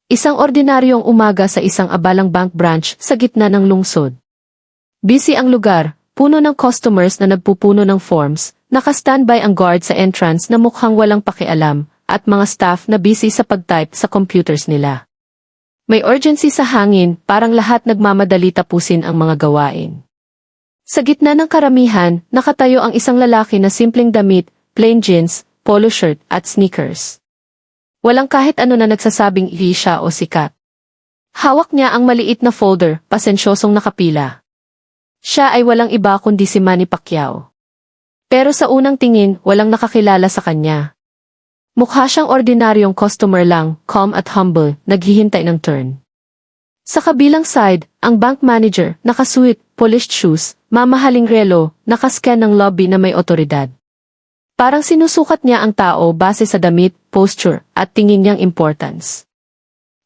Isang ordinaryong umaga sa isang abalang bank branch sa gitna ng lungsod. Busy ang lugar, puno ng customers na nagpupuno ng forms, naka-standby ang guard sa entrance na mukhang walang pakialam, at mga staff na busy sa pag-type sa computers nila. May urgency sa hangin, parang lahat nagmamadali tapusin ang mga gawain. Sa gitna ng karamihan, nakatayo ang isang lalaki na simpleng damit, plain jeans, polo shirt at sneakers. Walang kahit ano na nagsasabing siya o sikat. Hawak niya ang maliit na folder, pasensyosong nakapila. Siya ay walang iba kundi si Manny Pacquiao. Pero sa unang tingin, walang nakakilala sa kanya. Mukha siyang ordinaryong customer lang, calm at humble, naghihintay ng turn. Sa kabilang side, ang bank manager, nakasuit, polished shoes, mamahaling relo, nakascan ng lobby na may otoridad. Parang sinusukat niya ang tao base sa damit, posture, at tingin niyang importance.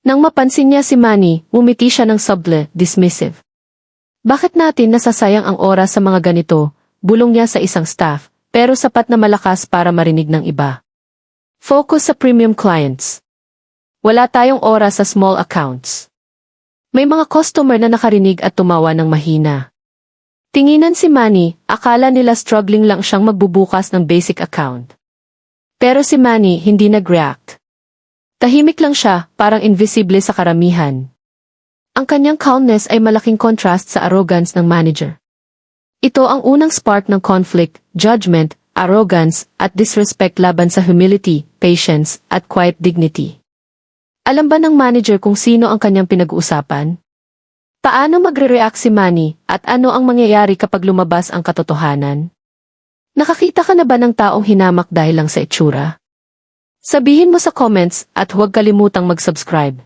Nang mapansin niya si Manny, umiti siya ng subtle, dismissive. Bakit natin nasasayang ang oras sa mga ganito? Bulong niya sa isang staff, pero sapat na malakas para marinig ng iba. Focus sa premium clients. Wala tayong oras sa small accounts. May mga customer na nakarinig at tumawa ng mahina. Tinginan si Manny, akala nila struggling lang siyang magbubukas ng basic account. Pero si Manny hindi nag-react. Tahimik lang siya, parang invisible sa karamihan. Ang kanyang calmness ay malaking contrast sa arrogance ng manager. Ito ang unang spark ng conflict, judgment, arrogance, at disrespect laban sa humility, patience, at quiet dignity. Alam ba ng manager kung sino ang kanyang pinag-uusapan? Paano magre-react si Manny at ano ang mangyayari kapag lumabas ang katotohanan? Nakakita ka na ba ng taong hinamak dahil lang sa itsura? Sabihin mo sa comments at huwag kalimutang mag-subscribe.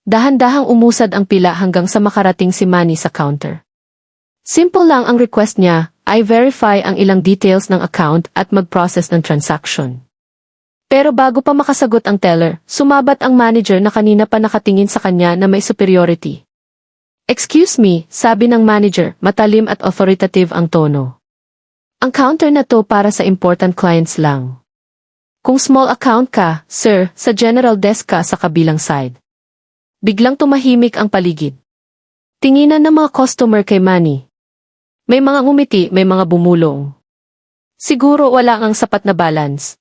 Dahan-dahang umusad ang pila hanggang sa makarating si Manny sa counter. Simple lang ang request niya, ay verify ang ilang details ng account at mag-process ng transaction. Pero bago pa makasagot ang teller, sumabat ang manager na kanina pa nakatingin sa kanya na may superiority. Excuse me, sabi ng manager, matalim at authoritative ang tono. Ang counter na to para sa important clients lang. Kung small account ka, sir, sa general desk ka sa kabilang side. Biglang tumahimik ang paligid. Tinginan ng mga customer kay Manny. May mga ngumiti, may mga bumulong. Siguro wala ngang sapat na balance.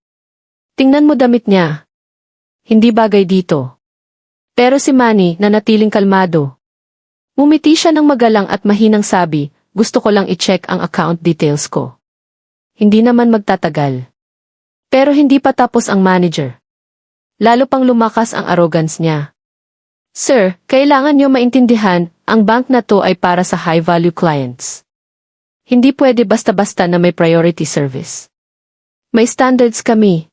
Tingnan mo damit niya. Hindi bagay dito. Pero si Manny, nanatiling kalmado. Ngumiti siya ng magalang at mahinang sabi, gusto ko lang i-check ang account details ko. Hindi naman magtatagal. Pero hindi pa tapos ang manager. Lalo pang lumakas ang arrogance niya. Sir, kailangan niyo maintindihan, ang bank na to ay para sa high-value clients. Hindi pwede basta-basta na may priority service. May standards kami.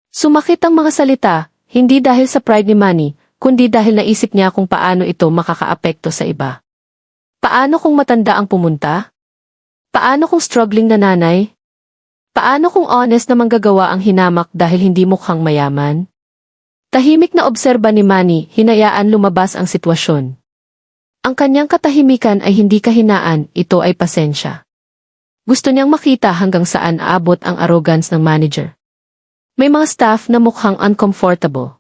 Sumakit ang mga salita, hindi dahil sa pride ni Manny, kundi dahil naisip niya kung paano ito makakaapekto sa iba. Paano kung matanda ang pumunta? Paano kung struggling na nanay? Paano kung honest na manggagawa ang hinamak dahil hindi mukhang mayaman? Tahimik na obserba ni Manny, hinayaan lumabas ang sitwasyon. Ang kanyang katahimikan ay hindi kahinaan, ito ay pasensya. Gusto niyang makita hanggang saan aabot ang arrogance ng manager. May mga staff na mukhang uncomfortable.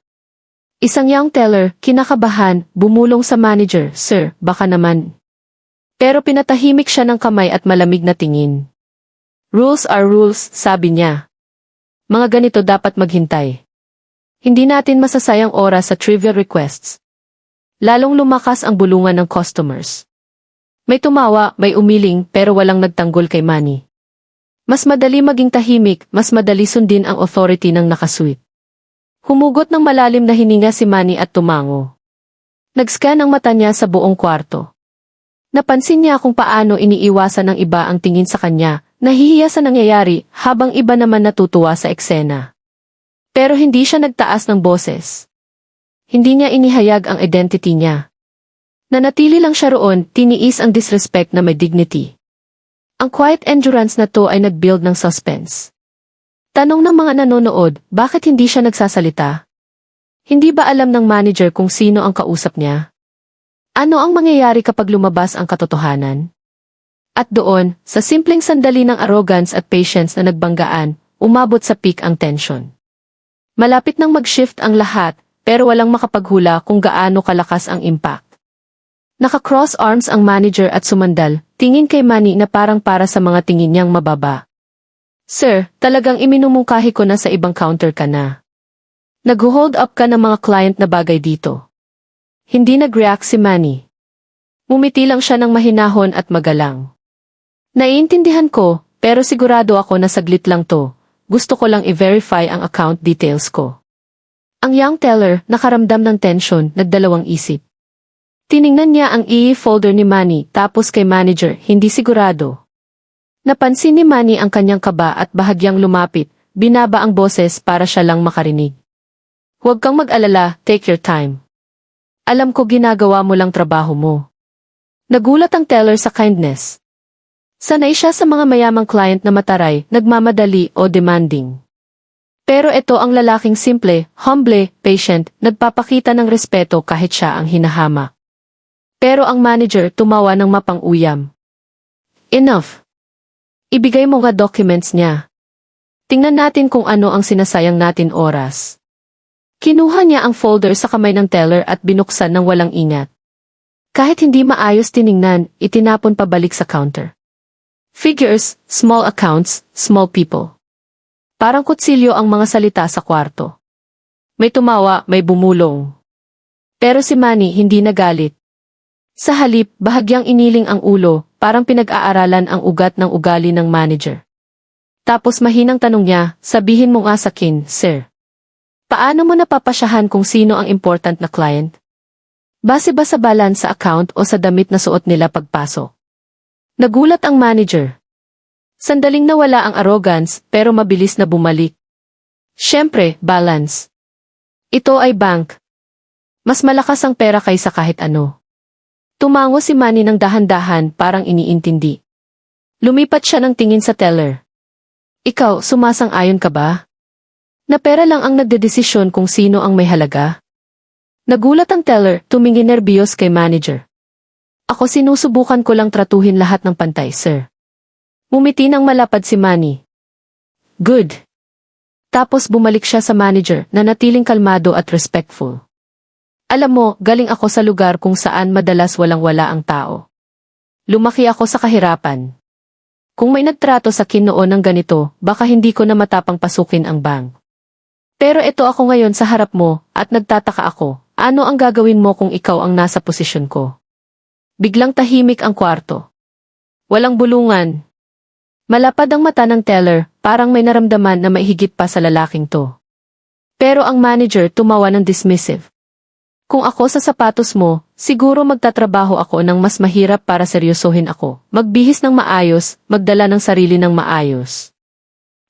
Isang young teller, kinakabahan, bumulong sa manager, sir, baka naman. Pero pinatahimik siya ng kamay at malamig na tingin. Rules are rules, sabi niya. Mga ganito dapat maghintay. Hindi natin masasayang oras sa trivial requests. Lalong lumakas ang bulungan ng customers. May tumawa, may umiling, pero walang nagtanggol kay Manny. Mas madali maging tahimik, mas madali sundin ang authority ng nakasuit. Humugot ng malalim na hininga si Manny at tumango. Nag-scan ang mata niya sa buong kwarto. Napansin niya kung paano iniiwasan ng iba ang tingin sa kanya, nahihiya sa nangyayari habang iba naman natutuwa sa eksena. Pero hindi siya nagtaas ng boses. Hindi niya inihayag ang identity niya. Nanatili lang siya roon, tiniis ang disrespect na may dignity. Ang quiet endurance na to ay nag-build ng suspense. Tanong ng mga nanonood, bakit hindi siya nagsasalita? Hindi ba alam ng manager kung sino ang kausap niya? Ano ang mangyayari kapag lumabas ang katotohanan? At doon, sa simpleng sandali ng arrogance at patience na nagbanggaan, umabot sa peak ang tension. Malapit nang mag-shift ang lahat, pero walang makapaghula kung gaano kalakas ang impact. Naka-cross arms ang manager at sumandal, tingin kay Manny na parang para sa mga tingin niyang mababa. Sir, talagang iminumungkahi ko na sa ibang counter ka na. Nag-hold up ka ng mga client na bagay dito. Hindi nag-react si Manny. Ngumiti lang siya ng mahinahon at magalang. Naiintindihan ko, pero sigurado ako na saglit lang to. Gusto ko lang i-verify ang account details ko. Ang young teller, nakaramdam ng tension, nagdalawang isip. Tiningnan niya ang e-folder ni Manny tapos kay manager, hindi sigurado. Napansin ni Manny ang kanyang kaba at bahagyang lumapit, binaba ang boses para siya lang makarinig. Huwag kang mag-alala, take your time. Alam ko ginagawa mo lang trabaho mo. Nagulat ang teller sa kindness. Sanay siya sa mga mayamang client na mataray, nagmamadali o demanding. Pero ito ang lalaking simple, humble, patient, nagpapakita ng respeto kahit siya ang hinahamak. Pero ang manager tumawa ng mapang-uyam. Enough. Ibigay mo nga documents niya. Tingnan natin kung ano ang sinasayang natin oras. Kinuha niya ang folder sa kamay ng teller at binuksan ng walang ingat. Kahit hindi maayos tiningnan, itinapon pabalik sa counter. Figures, small accounts, small people. Parang kutsilyo ang mga salita sa kwarto. May tumawa, may bumulong. Pero si Manny hindi nagalit. Sa halip, bahagyang iniling ang ulo, parang pinag-aaralan ang ugat ng ugali ng manager. Tapos mahinang tanong niya, sabihin mo nga sa akin, sir. Paano mo napapasyahan kung sino ang important na client? Base ba sa balance sa account o sa damit na suot nila pagpasok? Nagulat ang manager. Sandaling nawala ang arrogance, pero mabilis na bumalik. Siyempre, balance. Ito ay bank. Mas malakas ang pera kaysa kahit ano. Tumango si Manny ng dahan-dahan parang iniintindi. Lumipat siya ng tingin sa teller. Ikaw, sumasang-ayon ka ba? Na pera lang ang nagdedesisyon kung sino ang may halaga? Nagulat ang teller, tumingin nerbiyos kay manager. Ako sinusubukan ko lang tratuhin lahat ng pantay, sir. Ngumiti ng malapad si Manny. Good. Tapos bumalik siya sa manager na natiling kalmado at respectful. Alam mo, galing ako sa lugar kung saan madalas walang-wala ang tao. Lumaki ako sa kahirapan. Kung may nagtrato sa akin noon ng ganito, baka hindi ko na matapang pasukin ang bank. Pero ito ako ngayon sa harap mo, at nagtataka ako, ano ang gagawin mo kung ikaw ang nasa posisyon ko? Biglang tahimik ang kwarto. Walang bulungan. Malapad ang mata ng teller, parang may naramdaman na maihigit pa sa lalaking to. Pero ang manager tumawa ng dismissive. Kung ako sa sapatos mo, siguro magtatrabaho ako ng mas mahirap para seryosohin ako, magbihis ng maayos, magdala ng sarili ng maayos.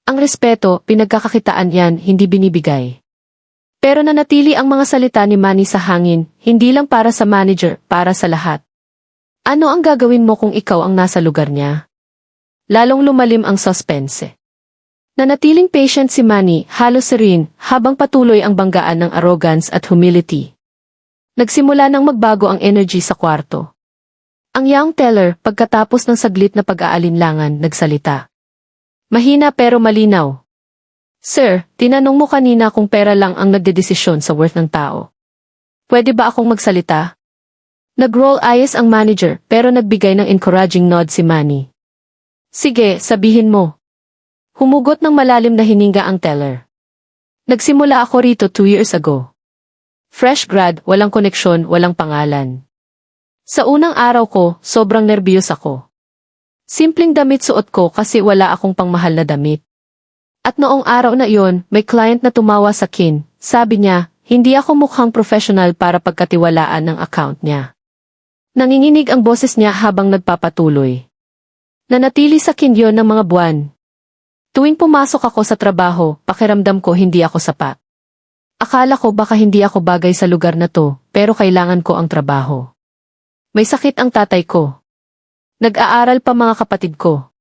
Ang respeto, pinagkakakitaan yan, hindi binibigay. Pero nanatili ang mga salita ni Manny sa hangin, hindi lang para sa manager, para sa lahat. Ano ang gagawin mo kung ikaw ang nasa lugar niya? Lalong lumalim ang suspense. Nanatiling patient si Manny, halos serene, habang patuloy ang banggaan ng arrogance at humility. Nagsimula nang magbago ang energy sa kwarto. Ang young teller, pagkatapos ng saglit na pag-aalinlangan, nagsalita. Mahina pero malinaw. Sir, tinanong mo kanina kung pera lang ang nagdedesisyon sa worth ng tao. Pwede ba akong magsalita? Nag-roll eyes ang manager pero nagbigay ng encouraging nod si Manny. Sige, sabihin mo. Humugot ng malalim na hininga ang teller. Nagsimula ako rito 2 years ago. Fresh grad, walang koneksyon, walang pangalan. Sa unang araw ko, sobrang nerbiyos ako. Simpleng damit suot ko kasi wala akong pangmahal na damit. At noong araw na iyon, may client na tumawa sa akin. Sabi niya, hindi ako mukhang professional para pagkatiwalaan ng account niya. Nanginginig ang boses niya habang nagpapatuloy. Nanatili sa akin yun ng mga buwan. Tuwing pumasok ako sa trabaho, pakiramdam ko hindi ako sapat. Akala ko baka hindi ako bagay sa lugar na to, pero kailangan ko ang trabaho. May sakit ang tatay ko. Nag-aaral pa mga kapatid ko.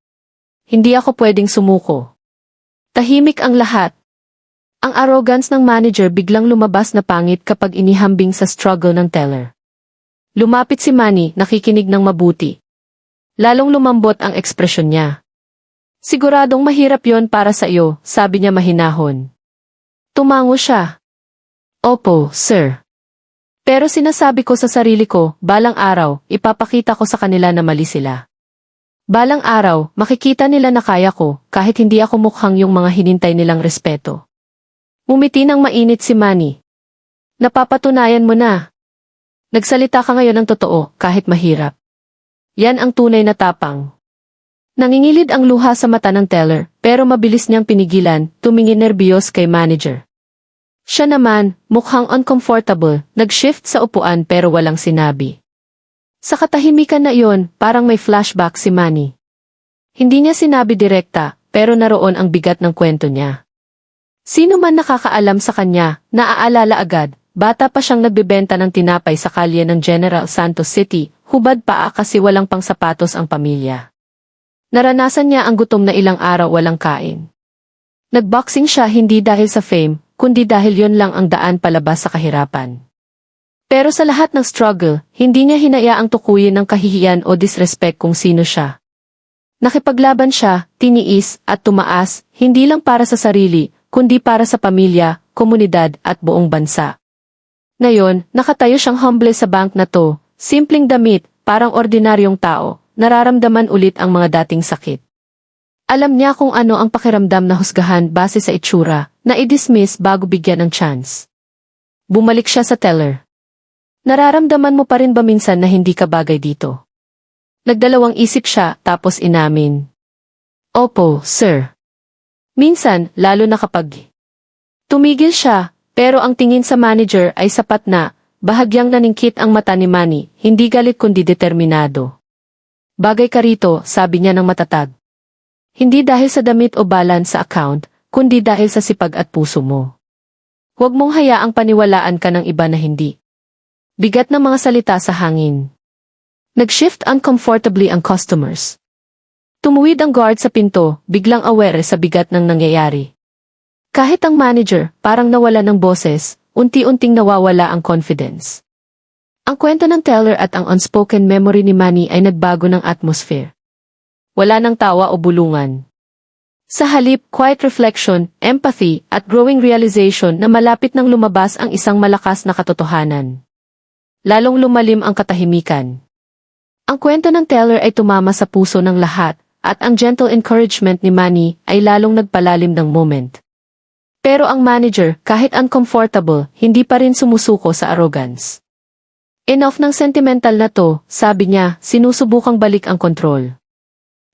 Hindi ako pwedeng sumuko. Tahimik ang lahat. Ang arrogance ng manager biglang lumabas na pangit kapag inihambing sa struggle ng teller. Lumapit si Manny, nakikinig ng mabuti. Lalong lumambot ang ekspresyon niya. Siguradong mahirap yon para sa iyo, sabi niya mahinahon. Tumango siya. Opo, sir. Pero sinasabi ko sa sarili ko, balang araw, ipapakita ko sa kanila na mali sila. Balang araw, makikita nila na kaya ko, kahit hindi ako mukhang yung mga hinintay nilang respeto. Umiti ng mainit si Manny. Napapatunayan mo na. Nagsalita ka ngayon ng totoo, kahit mahirap. Yan ang tunay na tapang. Nangingilid ang luha sa mata ng teller, pero mabilis niyang pinigilan, tumingin nerbiyos kay manager. Siya naman, mukhang uncomfortable, nag-shift sa upuan pero walang sinabi. Sa katahimikan na iyon, parang may flashback si Manny. Hindi niya sinabi direkta, pero naroon ang bigat ng kwento niya. Sino man nakakaalam sa kanya, naaalala agad, bata pa siyang nagbebenta ng tinapay sa kalye ng General Santos City, hubad paa kasi walang pang sapatos ang pamilya. Naranasan niya ang gutom na ilang araw walang kain. Nagboxing siya hindi dahil sa fame, kundi dahil yon lang ang daan palabas sa kahirapan. Pero sa lahat ng struggle, hindi niya hinayaang tukuyin ng kahihiyan o disrespect kung sino siya. Nakipaglaban siya, tiniis, at tumaas, hindi lang para sa sarili, kundi para sa pamilya, komunidad, at buong bansa. Ngayon, nakatayo siyang humble sa bank na to, simpleng damit, parang ordinaryong tao, nararamdaman ulit ang mga dating sakit. Alam niya kung ano ang pakiramdam na husgahan base sa itsura, na i-dismiss bago bigyan ng chance. Bumalik siya sa teller. Nararamdaman mo pa rin ba minsan na hindi ka bagay dito? Nagdalawang isip siya, tapos inamin. Opo, sir. Minsan, lalo na kapag. Tumigil siya, pero ang tingin sa manager ay sapat na, bahagyang naningkit ang mata ni Manny, hindi galit kundi determinado. Bagay ka rito, sabi niya ng matatag. Hindi dahil sa damit o balance sa account, kundi dahil sa sipag at puso mo. Huwag mong hayaang paniwalaan ka ng iba na hindi. Bigat ng mga salita sa hangin. Nag-shift uncomfortably ang customers. Tumuwid ang guard sa pinto, biglang aware sa bigat ng nangyayari. Kahit ang manager, parang nawala ng boses, unti-unting nawawala ang confidence. Ang kwento ng teller at ang unspoken memory ni Manny ay nagbago ng atmosphere. Wala nang tawa o bulungan. Sa halip, quiet reflection, empathy, at growing realization na malapit nang lumabas ang isang malakas na katotohanan. Lalong lumalim ang katahimikan. Ang kwento ng teller ay tumama sa puso ng lahat, at ang gentle encouragement ni Manny ay lalong nagpalalim ng moment. Pero ang manager, kahit uncomfortable, hindi pa rin sumusuko sa arrogance. Enough ng sentimental na to, sabi niya, sinusubukang balik ang control.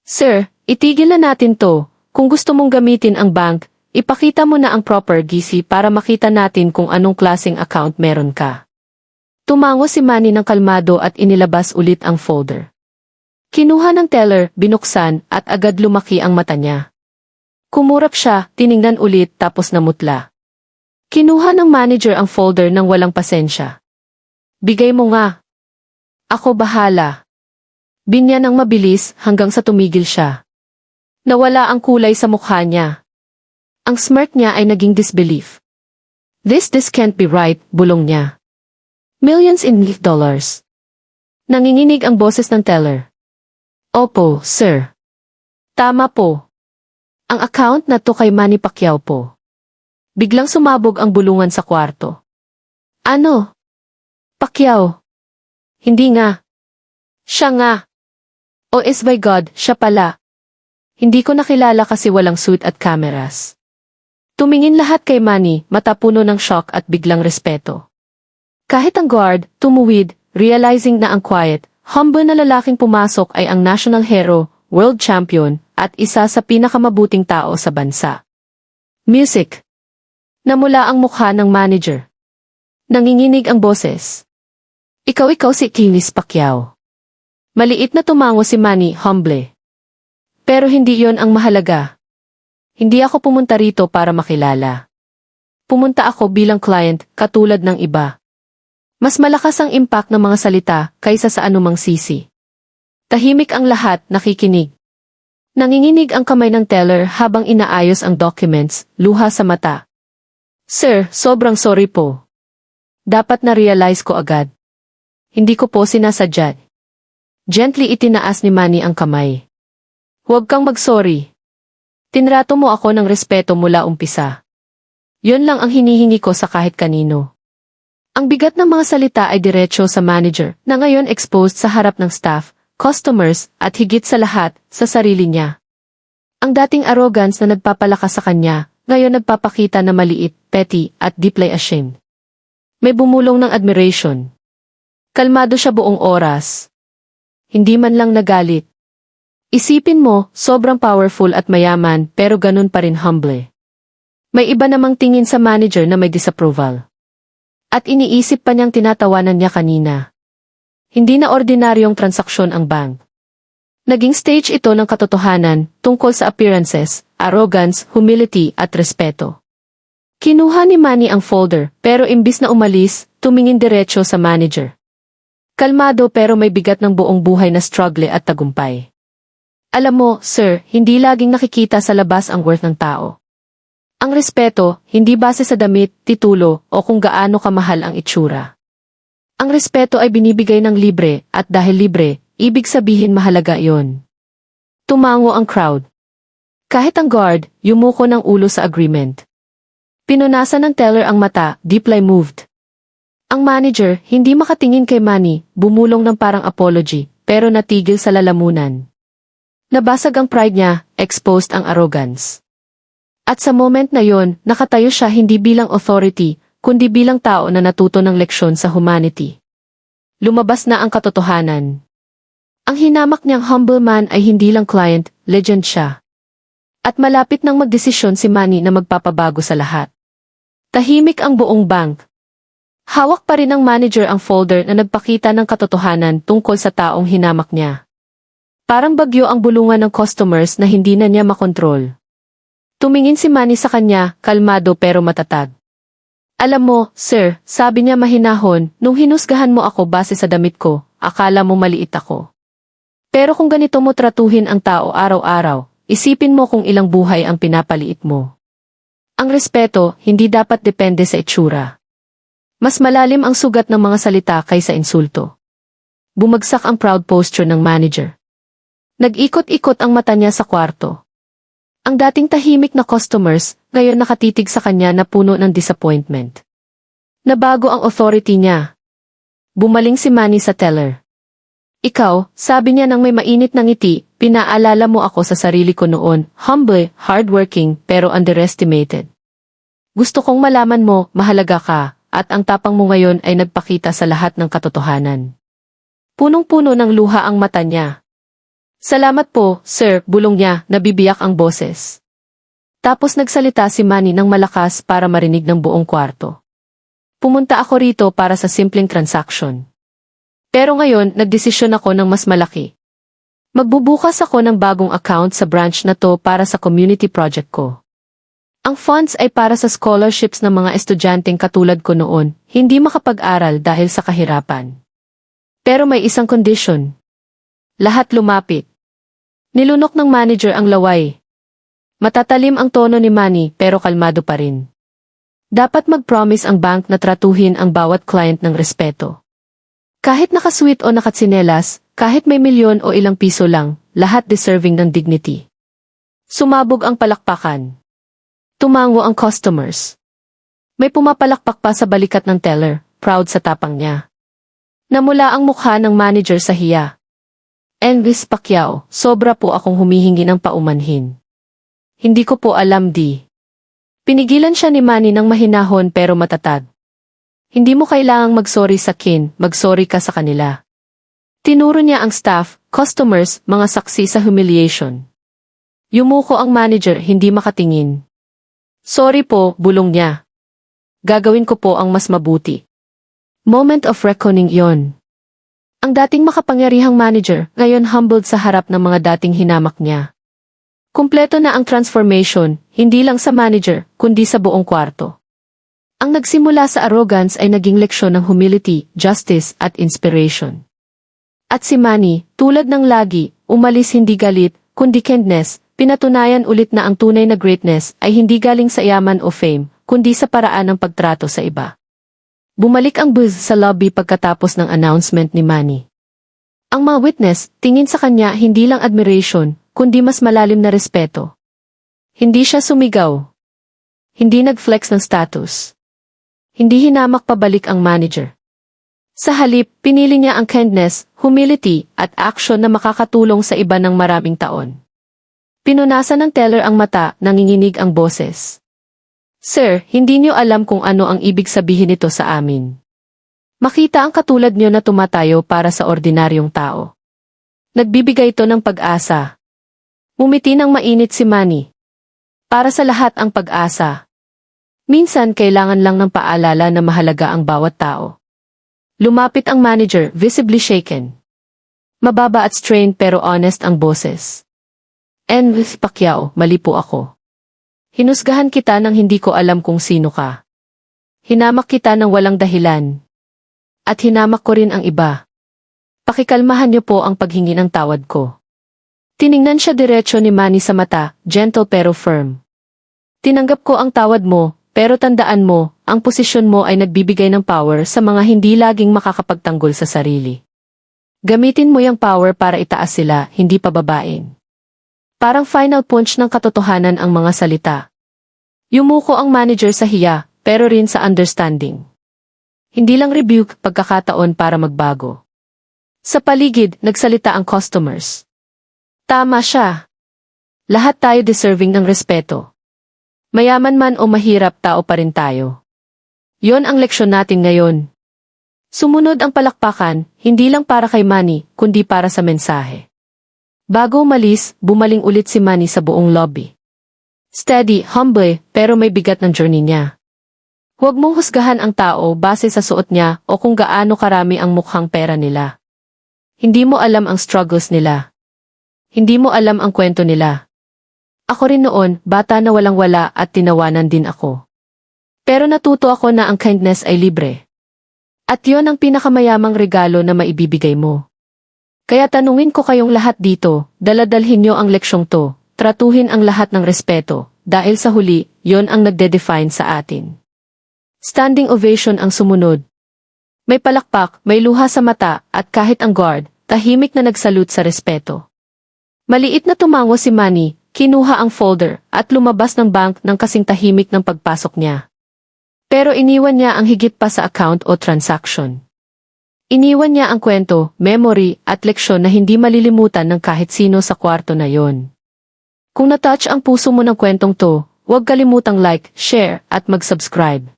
Sir, itigil na natin to. Kung gusto mong gamitin ang bank, ipakita mo na ang proper GC para makita natin kung anong klaseng account meron ka. Tumango si Manny ng kalmado at inilabas ulit ang folder. Kinuha ng teller, binuksan, at agad lumaki ang mata niya. Kumurap siya, tiningnan ulit tapos namutla. Kinuha ng manager ang folder nang walang pasensya. Bigay mo nga. Ako bahala. Binya ng mabilis hanggang sa tumigil siya. Nawala ang kulay sa mukha niya. Ang smirk niya ay naging disbelief. This can't be right, bulong niya. Millions in dollars. Nanginginig ang boses ng teller. Opo, sir. Tama po. Ang account na to kay Manny Pacquiao po. Biglang sumabog ang bulungan sa kwarto. Ano? Pacquiao? Hindi nga. Siya nga. Oh is by God, siya pala. Hindi ko nakilala kasi walang suit at cameras. Tumingin lahat kay Manny, mata puno ng shock at biglang respeto. Kahit ang guard, tumuwid, realizing na ang quiet, humble na lalaking pumasok ay ang national hero, world champion, at isa sa pinakamabuting tao sa bansa. Music. Namula ang mukha ng manager. Nanginginig ang boses. Ikaw si Kinis Pacquiao. Maliit na tumango si Manny, humble. Pero hindi yon ang mahalaga. Hindi ako pumunta rito para makilala. Pumunta ako bilang client, katulad ng iba. Mas malakas ang impact ng mga salita kaysa sa anumang sisi. Tahimik ang lahat, nakikinig. Nanginginig ang kamay ng teller habang inaayos ang documents, luha sa mata. Sir, sobrang sorry po. Dapat na-realize ko agad. Hindi ko po sinasadya. Gently itinaas ni Manny ang kamay. Huwag kang mag-sorry. Tinrato mo ako ng respeto mula umpisa. Yon lang ang hinihingi ko sa kahit kanino. Ang bigat ng mga salita ay diretso sa manager na ngayon exposed sa harap ng staff, customers, at higit sa lahat, sa sarili niya. Ang dating arrogance na nagpapalakas sa kanya, ngayon nagpapakita na maliit, petty, at deeply ashamed. May bumulong ng admiration. Kalmado siya buong oras. Hindi man lang nagalit. Isipin mo, sobrang powerful at mayaman pero ganun pa rin humble. May iba namang tingin sa manager na may disapproval. At iniisip pa niyang tinatawanan niya kanina. Hindi na ordinaryong transaksyon ang bank. Naging stage ito ng katotohanan tungkol sa appearances, arrogance, humility at respeto. Kinuha ni Manny ang folder pero imbis na umalis, tumingin diretso sa manager. Kalmado pero may bigat ng buong buhay na struggle at tagumpay. Alam mo, sir, hindi laging nakikita sa labas ang worth ng tao. Ang respeto, hindi base sa damit, titulo, o kung gaano kamahal ang itsura. Ang respeto ay binibigay ng libre, at dahil libre, ibig sabihin mahalaga iyon. Tumango ang crowd. Kahit ang guard, yumuko ng ulo sa agreement. Pinunasan ng teller ang mata, deeply moved. Ang manager, hindi makatingin kay Manny, bumulong ng parang apology, pero natigil sa lalamunan. Nabasag ang pride niya, exposed ang arrogance. At sa moment na yon, nakatayo siya hindi bilang authority, kundi bilang tao na natuto ng leksyon sa humanity. Lumabas na ang katotohanan. Ang hinamak niyang humble man ay hindi lang client, legend siya. At malapit nang magdesisyon si Manny na magpapabago sa lahat. Tahimik ang buong bank. Hawak pa rin ng manager ang folder na nagpakita ng katotohanan tungkol sa taong hinamak niya. Parang bagyo ang bulungan ng customers na hindi na niya makontrol. Tumingin si Manny sa kanya, kalmado pero matatag. Alam mo, sir, sabi niya mahinahon, nung hinusgahan mo ako base sa damit ko, akala mo maliit ako. Pero kung ganito mo tratuhin ang tao araw-araw, isipin mo kung ilang buhay ang pinapaliit mo. Ang respeto, hindi dapat depende sa itsura. Mas malalim ang sugat ng mga salita kaysa insulto. Bumagsak ang proud posture ng manager. Nag-ikot-ikot ang mata niya sa kwarto. Ang dating tahimik na customers, ngayon nakatitig sa kanya na puno ng disappointment. Nabago ang authority niya. Bumaling si Manny sa teller. Ikaw, sabi niya nang may mainit na ngiti, pinaalala mo ako sa sarili ko noon, humble, hardworking, pero underestimated. Gusto kong malaman mo, mahalaga ka, at ang tapang mo ngayon ay nagpakita sa lahat ng katotohanan. Punong-puno ng luha ang mata niya. Salamat po, sir, bulong niya, nabibiyak ang boses. Tapos nagsalita si Manny ng malakas para marinig ng buong kwarto. Pumunta ako rito para sa simpleng transaction. Pero ngayon, nagdesisyon ako ng mas malaki. Magbubukas ako ng bagong account sa branch na to para sa community project ko. Ang funds ay para sa scholarships ng mga estudyanteng katulad ko noon, hindi makapag-aral dahil sa kahirapan. Pero may isang condition. Lahat lumapit. Nilunok ng manager ang laway. Matatalim ang tono ni Manny pero kalmado pa rin. Dapat mag-promise ang bank na tratuhin ang bawat client ng respeto. Kahit nakasweet o nakatsinelas, kahit may milyon o ilang piso lang, lahat deserving ng dignity. Sumabog ang palakpakan. Tumango ang customers. May pumapalakpak pa sa balikat ng teller, proud sa tapang niya. Namula ang mukha ng manager sa hiya. Elvis Pacquiao, sobra po akong humihingi ng paumanhin. Hindi ko po alam Pinigilan siya ni Manny ng mahinahon pero matatag. Hindi mo kailangang mag-sorry sa kin, mag-sorry ka sa kanila. Tinuro niya ang staff, customers, mga saksi sa humiliation. Yumuko ang manager, hindi makatingin. Sorry po, bulong niya. Gagawin ko po ang mas mabuti. Moment of reckoning yon. Ang dating makapangyarihang manager, ngayon humbled sa harap ng mga dating hinamak niya. Kumpleto na ang transformation, hindi lang sa manager, kundi sa buong kwarto. Ang nagsimula sa arrogance ay naging leksyon ng humility, justice, at inspiration. At si Manny, tulad ng lagi, umalis hindi galit, kundi kindness, pinatunayan ulit na ang tunay na greatness ay hindi galing sa yaman o fame, kundi sa paraan ng pagtrato sa iba. Bumalik ang buzz sa lobby pagkatapos ng announcement ni Manny. Ang mga witness, tingin sa kanya hindi lang admiration, kundi mas malalim na respeto. Hindi siya sumigaw. Hindi nag-flex ng status. Hindi hinamak pabalik ang manager. Sa halip, pinili niya ang kindness, humility, at action na makakatulong sa iba ng maraming taon. Pinunasan ng teller ang mata, nanginginig ang boses. Sir, hindi niyo alam kung ano ang ibig sabihin nito sa amin. Makita ang katulad niyo na tumatayo para sa ordinaryong tao. Nagbibigay ito ng pag-asa. Umiti ng mainit si Manny. Para sa lahat ang pag-asa. Minsan kailangan lang ng paalala na mahalaga ang bawat tao. Lumapit ang manager, visibly shaken. Mababa at strained pero honest ang boses. Pacquiao, mali po ako. Hinusgahan kita nang hindi ko alam kung sino ka. Hinamak kita ng walang dahilan. At hinamak ko rin ang iba. Pakikalmahan niyo po ang paghingi ng tawad ko. Tiningnan siya diretso ni Manny sa mata, gentle pero firm. Tinanggap ko ang tawad mo, pero tandaan mo, ang posisyon mo ay nagbibigay ng power sa mga hindi laging makakapagtanggol sa sarili. Gamitin mo yung power para itaas sila, hindi pababain. Parang final punch ng katotohanan ang mga salita. Yumuko ang manager sa hiya, pero rin sa understanding. Hindi lang rebuke, pagkakataon para magbago. Sa paligid, nagsalita ang customers. Tama siya. Lahat tayo deserving ng respeto. Mayaman man o mahirap, tao pa rin tayo. Yon ang leksyon natin ngayon. Sumunod ang palakpakan, hindi lang para kay Manny, kundi para sa mensahe. Bago umalis, bumaling ulit si Manny sa buong lobby. Steady, humble, pero may bigat ng journey niya. Huwag mong husgahan ang tao base sa suot niya o kung gaano karami ang mukhang pera nila. Hindi mo alam ang struggles nila. Hindi mo alam ang kwento nila. Ako rin noon, bata na walang-wala at tinawanan din ako. Pero natuto ako na ang kindness ay libre. At yon ang pinakamayamang regalo na maibibigay mo. Kaya tanungin ko kayong lahat dito, daladalhin nyo ang leksyong to, tratuhin ang lahat ng respeto, dahil sa huli, yon ang nagde-define sa atin. Standing ovation ang sumunod. May palakpak, may luha sa mata, at kahit ang guard, tahimik na nagsalute sa respeto. Maliit na tumango si Manny, kinuha ang folder, at lumabas ng bank ng kasing tahimik ng pagpasok niya. Pero iniwan niya ang higit pa sa account o transaction. Iniwan niya ang kwento, memory, at leksyon na hindi malilimutan ng kahit sino sa kwarto na yon. Kung natouch ang puso mo ng kwentong to, huwag kalimutang like, share, at mag-subscribe.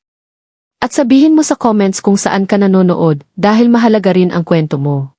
At sabihin mo sa comments kung saan ka nanonood dahil mahalaga rin ang kwento mo.